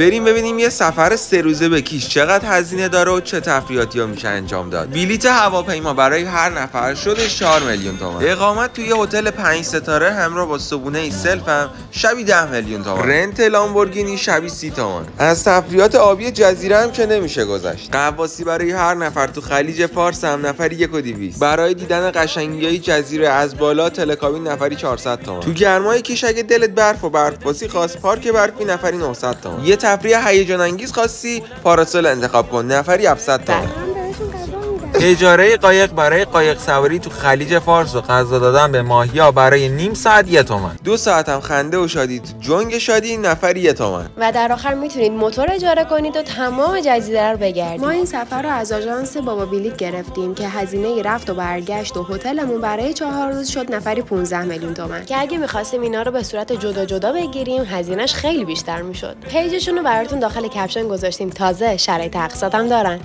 بریم ببینیم یه سفر 3 روزه به کیش چقدر هزینه داره و چه تفریحاتی‌ها میشه انجام داد. بلیت هواپیما برای هر نفر شده 4 میلیون تومان. اقامت توی هتل 5 ستاره همراه با صبحونه سلف هم شبی 10 میلیون تومان. رنت لامبورگینی شبی 30 تومان. از تفریحات آبی جزیره هم که نمیشه گذشت. غواصی برای هر نفر تو خلیج فارس هم نفری 1,200. برای دیدن قشنگی‌های جزیره از بالا تلکابین نفری 400 تومان. تو گرمای کیش اگه دلت برف و برف‌بازی خواست پارک برفی نفری 900 تومان. یه تفریح هیجان انگیز خواستی پاراسول انتخاب کن نفری 700 تومان. اجاره قایق برای قایق سواری تو خلیج فارس و غذا دادن به ماهیا برای نیم ساعت 1 تومان. 2 ساعت هم خنده و شادی تو جنگ شادی نفری 1 تومان. و در آخر میتونید موتور اجاره کنید و تمام جزیره رو بگردید. ما این سفر رو از آژانس بابا بلیط گرفتیم که هزینه رفت و برگشت و هتلمون برای 4 روز شد نفری 15 میلیون تومان. که اگه می‌خواستیم اینا رو به صورت جدا جدا بگیریم هزینه‌اش خیلی بیشتر میشد. پیجشون رو براتون داخل کپشن گذاشتیم. تازه شرایط اقساط هم دارن.